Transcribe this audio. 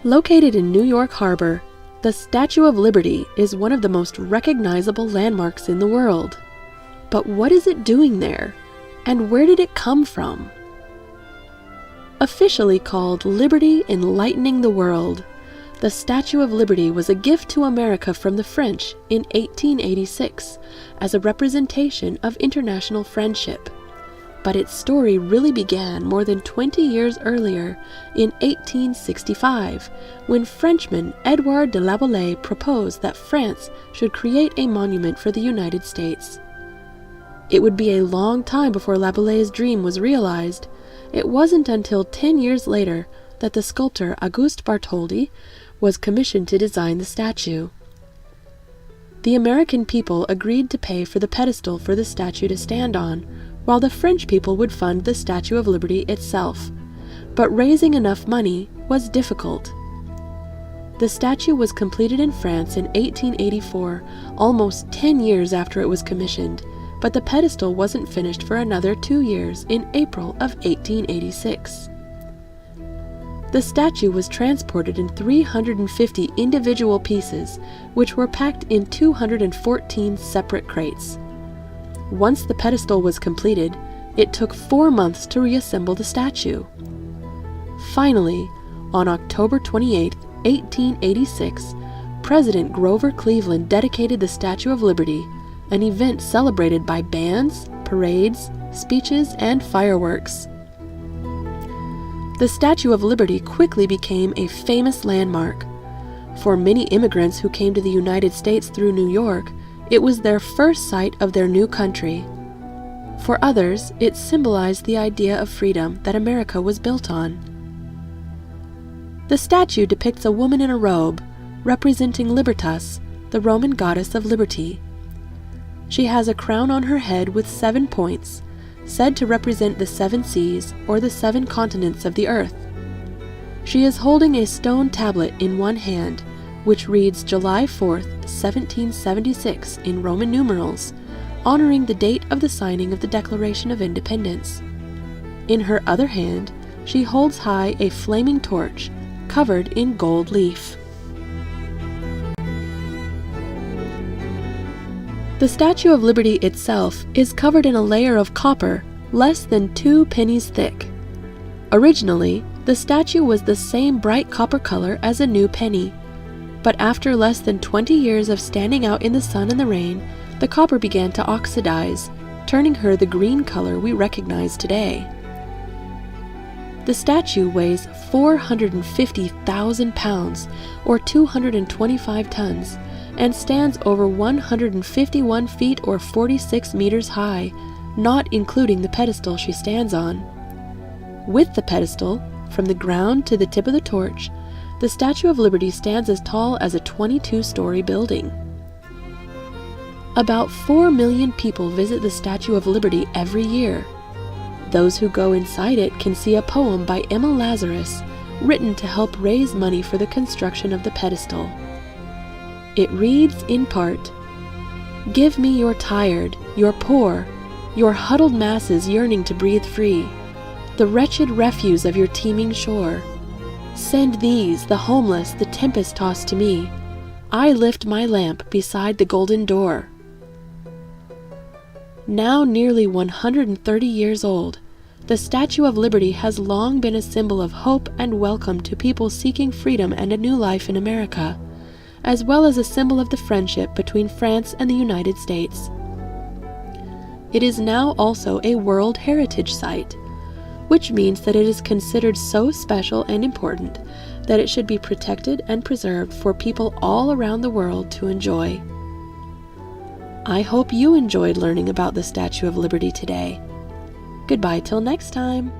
Located in New York Harbor, the Statue of Liberty is one of the most recognizable landmarks in the world. But what is it doing there, and where did it come from? Officially called Liberty Enlightening the World, the Statue of Liberty was a gift to America from the French in 1886 as a representation of international friendship. But its story really began more than 20 years earlier in 1865, when Frenchman Edouard de Laboulaye proposed that France should create a monument for the United States. It would be a long time before Laboulaye's dream was realized. It wasn't until 10 years later that the sculptor Auguste Bartholdi was commissioned to design the statue. The American people agreed to pay for the pedestal for the statue to stand on, while the French people would fund the Statue of Liberty itself. But raising enough money was difficult. The statue was completed in France in 1884, almost 10 years after it was commissioned, but the pedestal wasn't finished for another 2 years in April of 1886. The statue was transported in 350 individual pieces, which were packed in 214 separate crates. Once the pedestal was completed, it took 4 months to reassemble the statue. Finally, on October 28, 1886, President Grover Cleveland dedicated the Statue of Liberty, an event celebrated by bands, parades, speeches, and fireworks. The Statue of Liberty quickly became a famous landmark. For many immigrants who came to the United States through New York, it was their first sight of their new country. For others, it symbolized the idea of freedom that America was built on. The statue depicts a woman in a robe, representing Libertas, the Roman goddess of liberty. She has a crown on her head with 7 points, said to represent the 7 seas or the 7 continents of the earth. She is holding a stone tablet in one hand, which reads July 4th, 1776 in Roman numerals, honoring the date of the signing of the Declaration of Independence. In her other hand, she holds high a flaming torch covered in gold leaf. The Statue of Liberty itself is covered in a layer of copper less than 2 pennies thick. Originally, the statue was the same bright copper color as a new penny, but after less than 20 years of standing out in the sun and the rain, the copper began to oxidize, turning her the green color we recognize today. The statue weighs 450,000 pounds, or 225 tons, and stands over 151 feet or 46 meters high, not including the pedestal she stands on. With the pedestal, from the ground to the tip of the torch, the Statue of Liberty stands as tall as a 22-story building. About 4 million people visit the Statue of Liberty every year. Those who go inside it can see a poem by Emma Lazarus, written to help raise money for the construction of the pedestal. It reads in part, "Give me your tired, your poor, your huddled masses yearning to breathe free, the wretched refuse of your teeming shore. Send these, the homeless, the tempest-tossed to me. I lift my lamp beside the golden door." Now nearly 130 years old, the Statue of Liberty has long been a symbol of hope and welcome to people seeking freedom and a new life in America, as well as a symbol of the friendship between France and the United States. It is now also a World Heritage Site, which means that it is considered so special and important that it should be protected and preserved for people all around the world to enjoy. I hope you enjoyed learning about the Statue of Liberty today. Goodbye till next time.